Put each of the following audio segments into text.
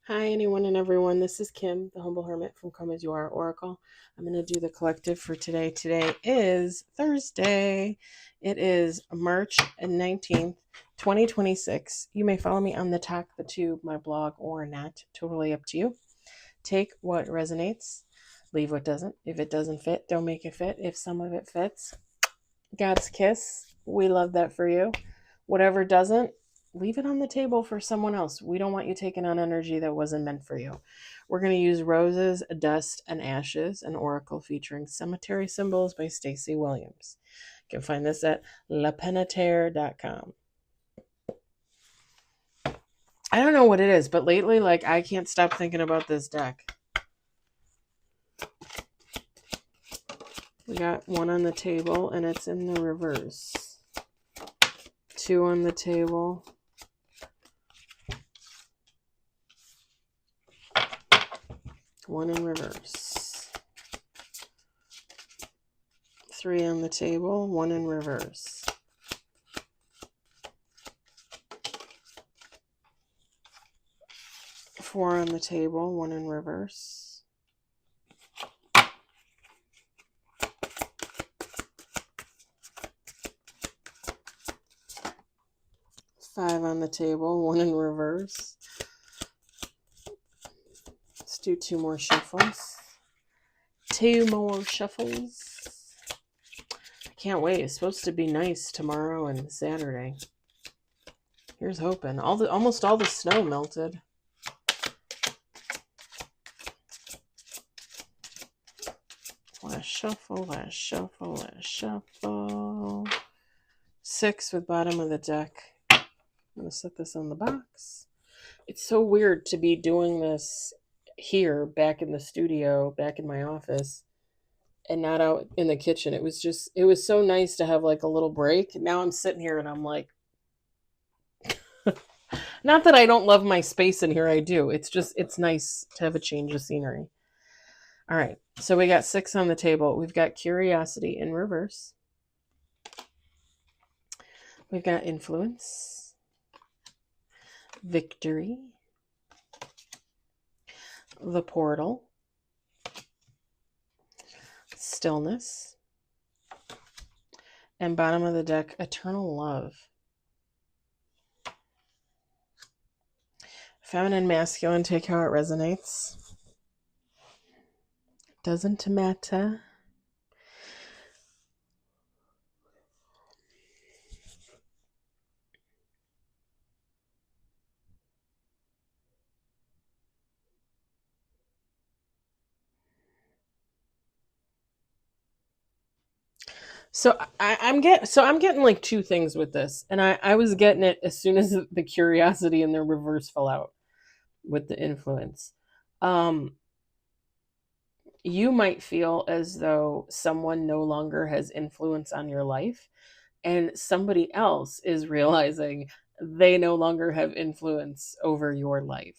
Hi, anyone and everyone. This is Kim, the Humble Hermit from Come As You Are Oracle. I'm going to do the collective for today. Today is Thursday. It is March 19th, 2026. You may follow me on the Talk the Tube, my blog, or not. Totally up to you. Take what resonates, leave what doesn't. If it doesn't fit, don't make it fit. If some of it fits, God's kiss. We love that for you. Whatever doesn't, leave it on the table for someone else. We don't want you taking on energy that wasn't meant for you. We're going to use Roses, Dust, and Ashes, an oracle featuring cemetery symbols by Stacey Williams. You can find this at lepenetaire.com. I don't know what it is, but lately, I can't stop thinking about this deck. We got one on the table, and it's in the reverse. Two on the table. One in reverse. Three on the table, one in reverse. Four on the table, one in reverse. Five on the table, one in reverse. Let's do two more shuffles. Two more shuffles. I can't wait. It's supposed to be nice tomorrow and Saturday. Here's hoping. Almost all the snow melted. Last shuffle, last shuffle, last shuffle. Six with bottom of the deck. I'm going to set this on the box. It's so weird to be doing this here, back in the studio, back in my office, and not out in the kitchen. It was so nice to have like a little break. Now I'm sitting here and I'm like, not that I don't love my space in here, I do. It's nice to have a change of scenery. All right, so we got six on the table. We've got Curiosity in reverse. We've got Influence, Victory, the Portal, Stillness, and bottom of the deck, Eternal Love. Feminine, masculine, take how it resonates. Doesn't matter. So I'm getting like two things with this, and I was getting it as soon as the Curiosity and the reverse fell out with the Influence. You might feel as though someone no longer has influence on your life, and somebody else is realizing they no longer have influence over your life.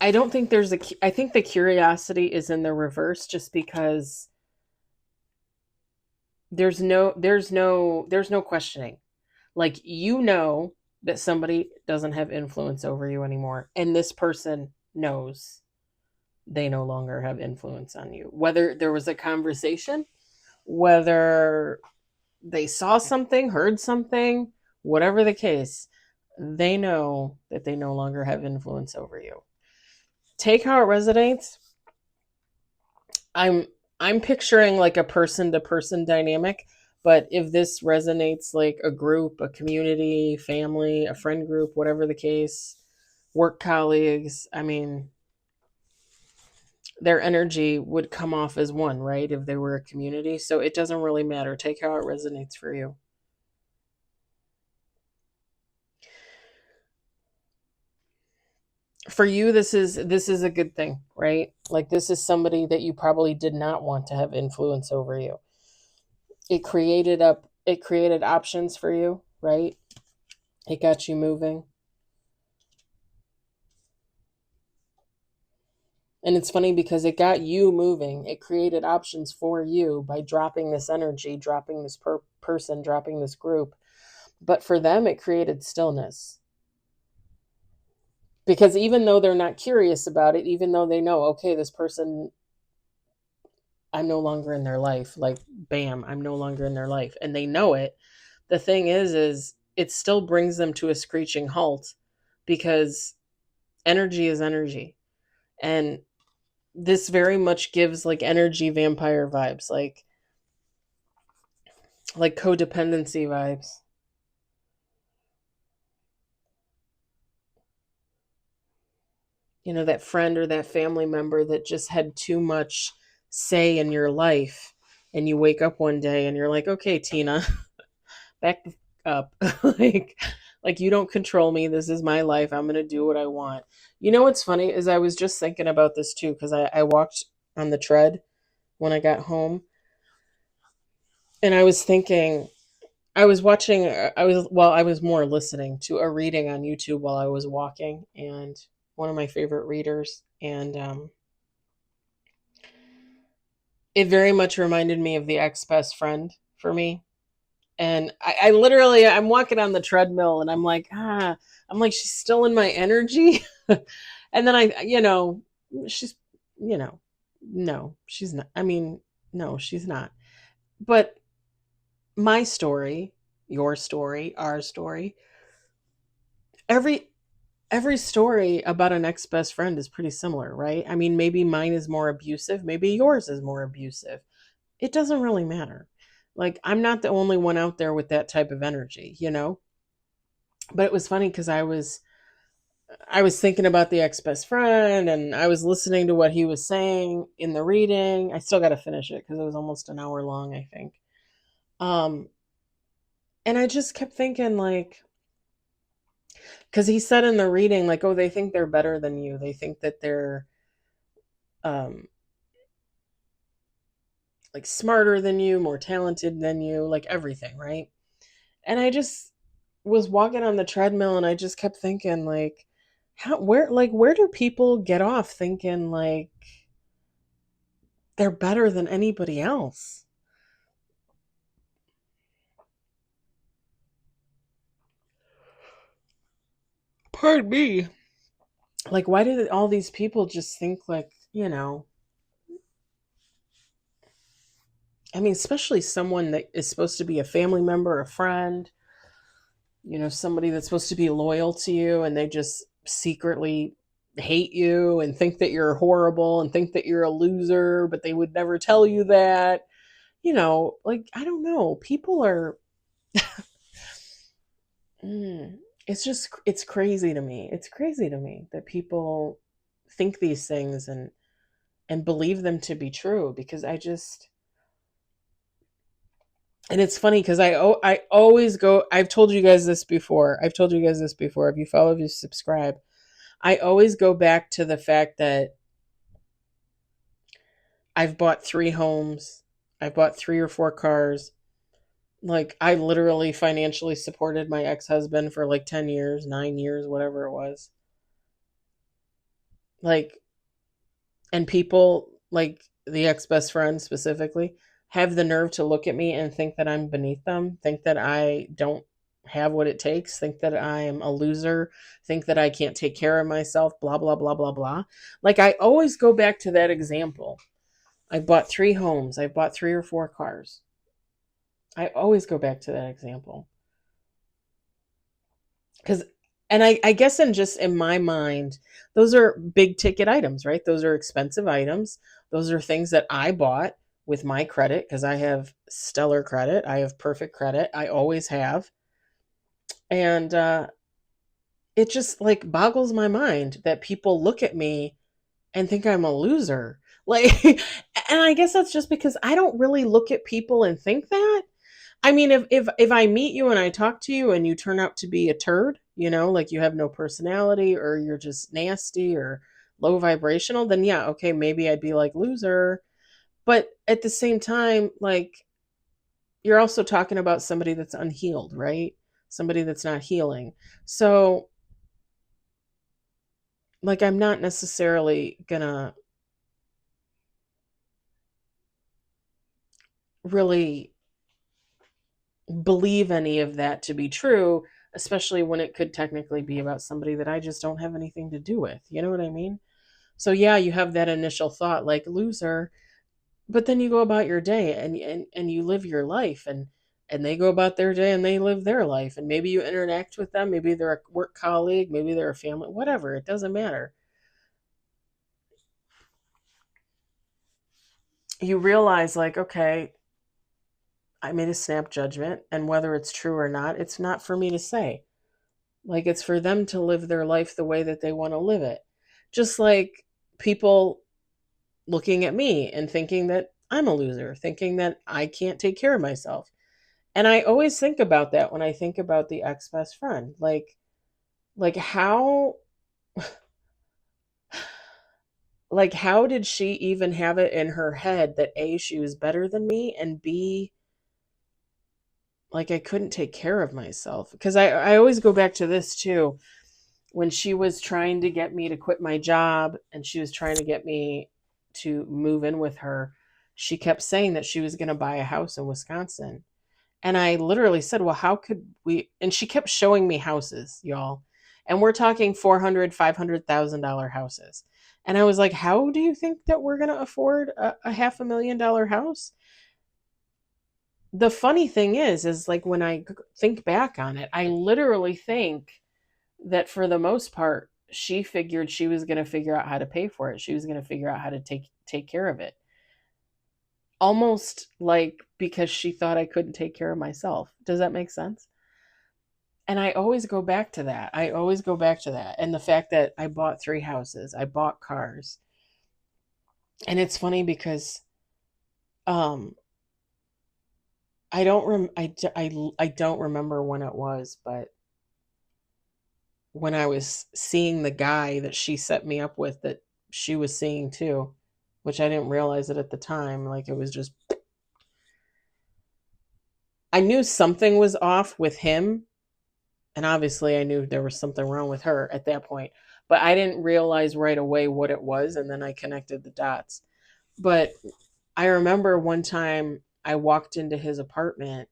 I don't think I think the Curiosity is in the reverse just because there's no questioning. Like, that somebody doesn't have influence over you anymore, and this person knows they no longer have influence on you. Whether there was a conversation, whether they saw something, heard something, whatever the case, they know that they no longer have influence over you. Take how it resonates. I'm picturing like a person to person dynamic, but if this resonates like a group, a community, family, a friend group, whatever the case, work colleagues, I mean, their energy would come off as one, right? If they were a community. So it doesn't really matter. Take how it resonates for you. For you, this is a good thing, right? Like, this is somebody that you probably did not want to have influence over you. It created options for you, right? It got you moving. And it's funny because it got you moving. It created options for you by dropping this energy, dropping this person, dropping this group. But for them, it created stillness. Because even though they're not curious about it, even though they know, okay, this person, I'm no longer in their life, like, bam, I'm no longer in their life, and they know it. The thing is it still brings them to a screeching halt, because energy is energy. And this very much gives like energy vampire vibes, like codependency vibes. You know, that friend or that family member that just had too much say in your life, and you wake up one day and you're like, okay, Tina, back up. like like you don't control me. This is my life. I'm gonna do what I want. You know what's funny is I was just thinking about this too, because I walked on the tread when I got home, and I was thinking, I was watching, I was more listening to a reading on YouTube while I was walking, and one of my favorite readers. And it very much reminded me of the ex best friend for me. And I literally, I'm walking on the treadmill and I'm like, she's still in my energy. And then she's, you know, no, she's not. I mean, no, she's not. But my story, your story, our story, every every story about an ex best friend is pretty similar, right? I mean, maybe mine is more abusive, maybe yours is more abusive. It doesn't really matter. Like, I'm not the only one out there with that type of energy, you know? But it was funny because I was thinking about the ex best friend, and I was listening to what he was saying in the reading. I still got to finish it because it was almost an hour long, I think. Um, and I just kept thinking, like, because he said in the reading, like, oh, they think they're better than you. They think that they're um, like smarter than you, more talented than you, like everything, right? And I just was walking on the treadmill, and I just kept thinking, like, where do people get off thinking like they're better than anybody else? Pardon me. Like, why do all these people just think, like, I mean, especially someone that is supposed to be a family member, a friend, somebody that's supposed to be loyal to you, and they just secretly hate you and think that you're horrible and think that you're a loser, but they would never tell you that. Like, I don't know. People are, it's just, it's crazy to me. It's crazy to me that people think these things and believe them to be true, because and it's funny because I always go, I've told you guys this before. I've told you guys this before. If you follow, if you subscribe, I always go back to the fact that I've bought 3 homes. I've bought 3 or 4 cars. Like, I literally financially supported my ex-husband for like 10 years, 9 years, whatever it was. Like, and people like the ex-best friend specifically have the nerve to look at me and think that I'm beneath them, think that I don't have what it takes, think that I am a loser, think that I can't take care of myself, blah blah blah blah blah. Like, I always go back to that example. I bought 3 homes, I bought 3 or 4 cars. I always go back to that example. Because, and I guess in my mind, those are big ticket items, right? Those are expensive items. Those are things that I bought with my credit, because I have stellar credit. I have perfect credit. I always have. And it just like boggles my mind that people look at me and think I'm a loser. Like, and I guess that's just because I don't really look at people and think that. I mean, if I meet you and I talk to you and you turn out to be a turd, like you have no personality, or you're just nasty or low vibrational, then yeah, okay, maybe I'd be like loser. But at the same time, like, you're also talking about somebody that's unhealed, right? Somebody that's not healing. So, like, I'm not necessarily gonna really believe any of that to be true, especially when it could technically be about somebody that I just don't have anything to do with. You know what I mean? So yeah, you have that initial thought like loser, but then you go about your day and you live your life, and they go about their day and they live their life, and maybe you interact with them, maybe they're a work colleague, maybe they're a family, whatever, it doesn't matter. You realize like, okay, I made a snap judgment, and whether it's true or not, it's not for me to say. Like it's for them to live their life the way that they want to live it. Just like people looking at me and thinking that I'm a loser, thinking that I can't take care of myself. And I always think about that when I think about the ex-best friend. Like how how did she even have it in her head that A, she was better than me, and B, like I couldn't take care of myself? Because I always go back to this too. When she was trying to get me to quit my job and she was trying to get me to move in with her, she kept saying that she was going to buy a house in Wisconsin. And I literally said, well, how could we? And she kept showing me houses, y'all. And we're talking $400,000, $500,000 houses. And I was like, how do you think that we're going to afford a $500,000 house? The funny thing is like when I think back on it, I literally think that for the most part, she figured she was going to figure out how to pay for it. She was going to figure out how to take care of it. Almost like because she thought I couldn't take care of myself. Does that make sense? And I always go back to that. I always go back to that. And the fact that I bought 3 houses, I bought cars. And it's funny because um I don't remember when it was, but when I was seeing the guy that she set me up with that she was seeing too, which I didn't realize it at the time. Like it was just, I knew something was off with him. And obviously I knew there was something wrong with her at that point, but I didn't realize right away what it was. And then I connected the dots. But I remember one time I walked into his apartment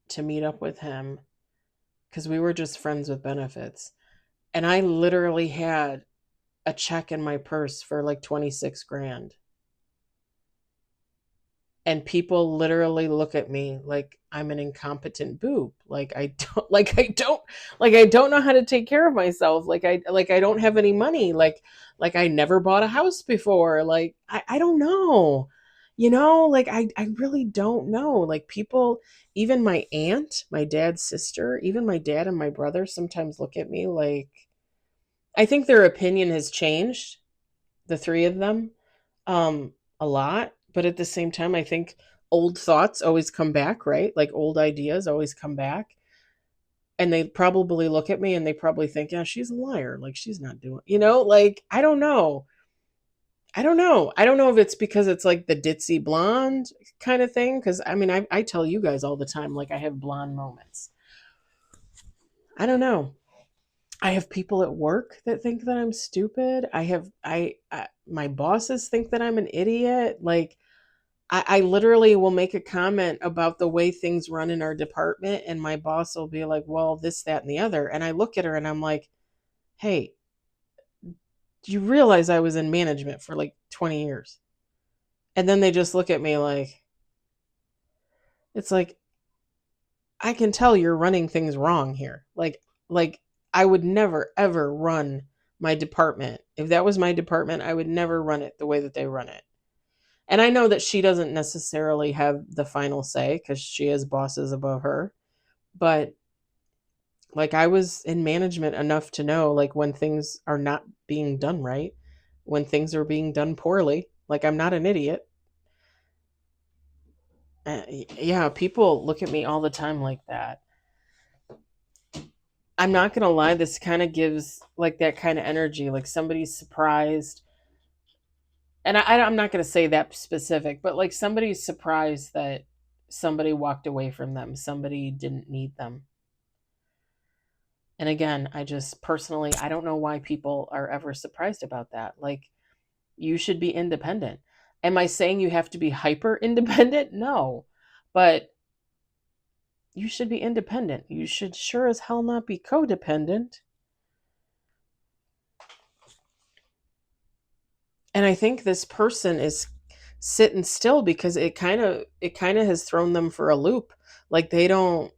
to meet up with him because we were just friends with benefits. And I literally had a check in my purse for like 26 grand. And people literally look at me like I'm an incompetent boob. I don't know how to take care of myself. I don't have any money. Like I never bought a house before. Like I don't know. I really don't know. Like people, even my aunt, my dad's sister, even my dad and my brother sometimes look at me like I think their opinion has changed, the three of them, a lot. But at the same time, I think old thoughts always come back, right? Like old ideas always come back. And they probably look at me and they probably think, yeah, she's a liar. Like she's not doing, like I don't know. I don't know. I don't know if it's because it's like the ditzy blonde kind of thing. Cause I mean, I tell you guys all the time, like I have blonde moments. I don't know. I have people at work that think that I'm stupid. My bosses think that I'm an idiot. Like I literally will make a comment about the way things run in our department, and my boss will be like, well, this, that, and the other. And I look at her and I'm like, hey, do you realize I was in management for like 20 years? And then they just look at me like, it's like, I can tell you're running things wrong here. Like I would never, ever run my department. If that was my department, I would never run it the way that they run it. And I know that she doesn't necessarily have the final say because she has bosses above her. But like I was in management enough to know like when things are not being done right, when things are being done poorly. Like I'm not an idiot. Yeah, people look at me all the time like that. I'm not going to lie, this kind of gives like that kind of energy, like somebody's surprised. And I'm not going to say that specific, but like somebody's surprised that somebody walked away from them, somebody didn't need them. And again, I just personally, I don't know why people are ever surprised about that. Like, you should be independent. Am I saying you have to be hyper independent? No. But You should be independent. You should sure as hell not be codependent. And I think this person is sitting still because it kind of has thrown them for a loop. Like they don't,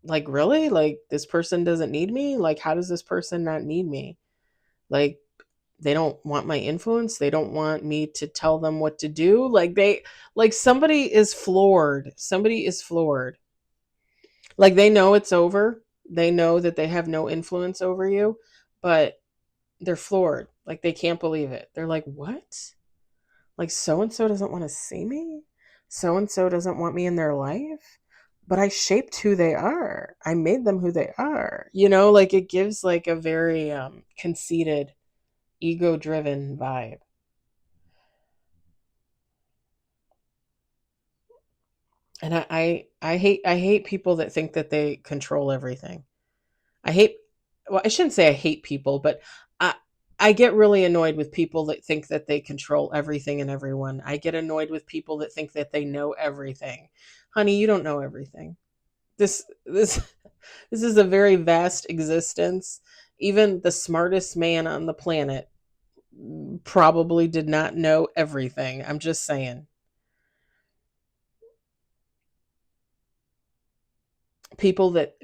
like, really, like, this person doesn't need me. Like, how does this person not need me? Like, they don't want my influence. They don't want me to tell them what to do. Like, somebody is floored. Somebody is floored. Like, they know it's over. They know that they have no influence over you, but they're floored. Like, they can't believe it. They're like, what? Like, so and so doesn't want to see me? So and so doesn't want me in their life? But I shaped who they are. I made them who they are. Like, it gives like a very conceited, ego-driven vibe. And I hate people that think that they control everything. I hate well, I shouldn't say I hate people, but I I get really annoyed with people that think that they control everything and everyone. I get annoyed with people that think that they know everything. Honey, you don't know everything. This this is a very vast existence. Even the smartest man on the planet probably did not know everything. I'm just saying. People that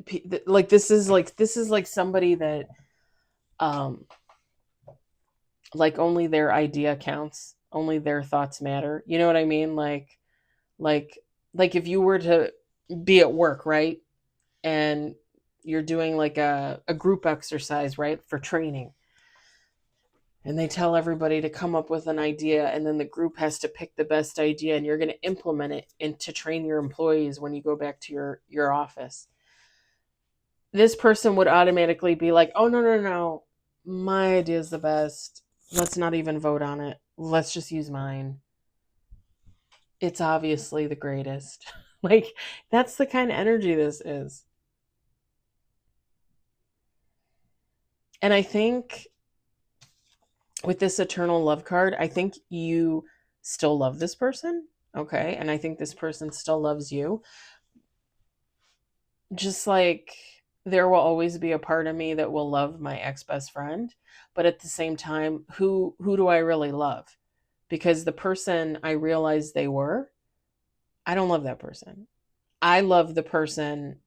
like this is like somebody that um like only their idea counts, only their thoughts matter. You know what I mean? Like like if you were to be at work, right? And you're doing like a group exercise, right? For training. And they tell everybody to come up with an idea, and then the group has to pick the best idea, and you're going to implement it and to train your employees when you go back to your office. This person would automatically be like, oh, no, no, no, my idea is the best. Let's not even vote on it. Let's just use mine. It's obviously the greatest. Like, that's the kind of energy this is. And I think with this eternal love card, I think you still love this person. Okay. And I think this person still loves you. Just like there will always be a part of me that will love my ex best friend. But at the same time, who do I really love? Because the person I realized they were, I don't love that person. I love the person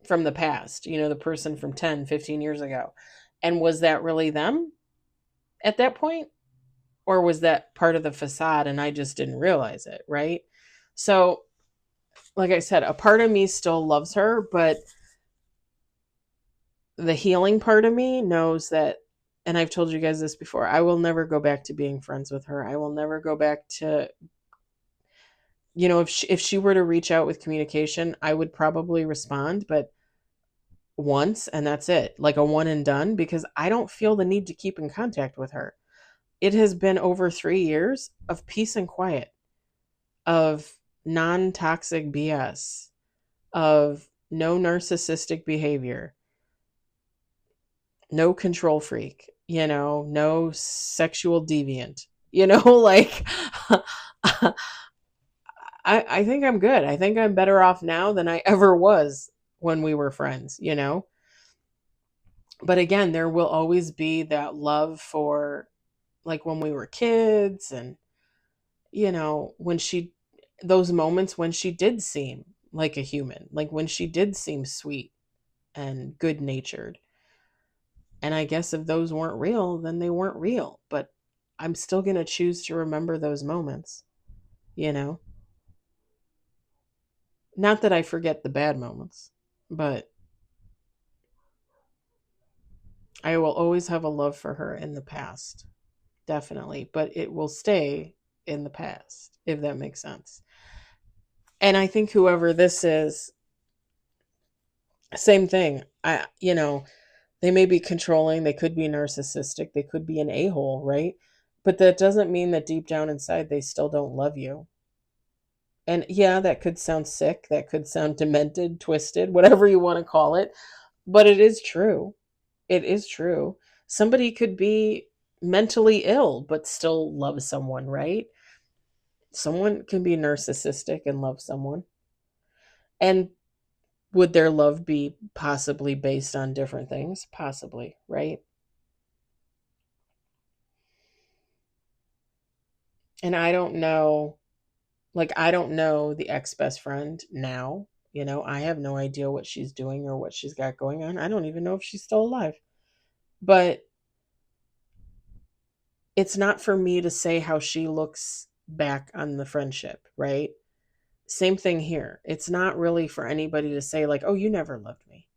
from the past, the person from 10, 15 years ago. And was that really them at that point? Or was that part of the facade and I just didn't realize it, right? So, like I said, a part of me still loves her, but the healing part of me knows that, and I've told you guys this before, I will never go back to being friends with her. I will never go back to, if she were to reach out with communication, I would probably respond, but once and that's it, like a one and done, because I don't feel the need to keep in contact with her. It has been over 3 years of peace and quiet, of non toxic BS, of no narcissistic behavior, no control freak, no sexual deviant, like I think I'm good. I think I'm better off now than I ever was when we were friends. But again, there will always be that love for like when we were kids and, when those moments when she did seem like a human, like when she did seem sweet and good natured. And I guess if those weren't real, then they weren't real. But I'm still going to choose to remember those moments, you know? Not that I forget the bad moments, but I will always have a love for her in the past. Definitely. But it will stay in the past, if that makes sense. And I think whoever this is, same thing. They may be controlling, they could be narcissistic, they could be an a-hole, right? But that doesn't mean that deep down inside they still don't love you. And yeah, that could sound sick, that could sound demented, twisted, whatever you want to call it, but it is true. It is true. Somebody could be mentally ill but still love someone, right? Someone can be narcissistic and love someone. And would their love be possibly based on different things? Possibly, right? And I don't know, like, I don't know the ex best friend now. I have no idea what she's doing or what she's got going on. I don't even know if she's still alive. But it's not for me to say how she looks back on the friendship, right? Same thing here. It's not really for anybody to say, like, oh, you never loved me.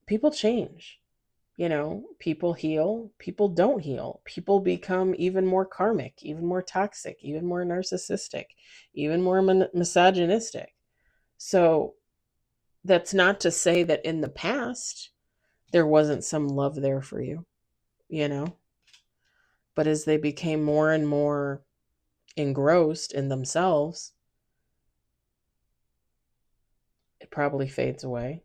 People change. People heal, people don't heal. People become even more karmic, even more toxic, even more narcissistic, even more misogynistic. So that's not to say that in the past there wasn't some love there for you, you know? But as they became more and more engrossed in themselves, it probably fades away.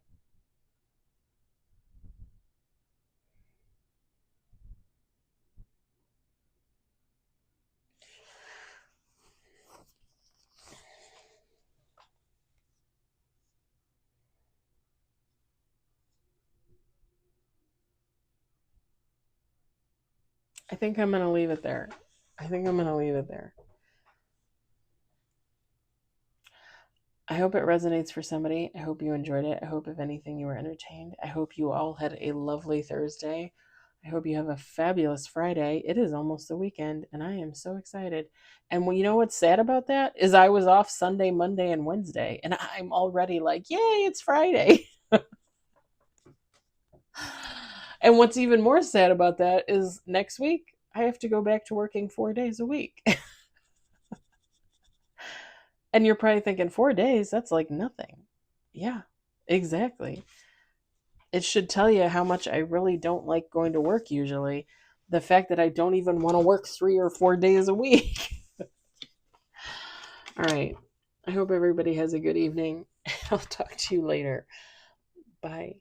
I think I'm going to leave it there. I think I'm going to leave it there. I hope it resonates for somebody. I hope you enjoyed it. I hope, if anything, you were entertained. I hope you all had a lovely Thursday. I hope you have a fabulous Friday. It is almost the weekend, and I am so excited. And you know what's sad about that is I was off Sunday, Monday, and Wednesday, and I'm already like, yay, it's Friday. And what's even more sad about that is next week I have to go back to working 4 days a week. And you're probably thinking 4 days, that's like nothing. Yeah, exactly. It should tell you how much I really don't like going to work usually. The fact that I don't even want to work 3 or 4 days a week. All right. I hope everybody has a good evening. I'll talk to you later. Bye.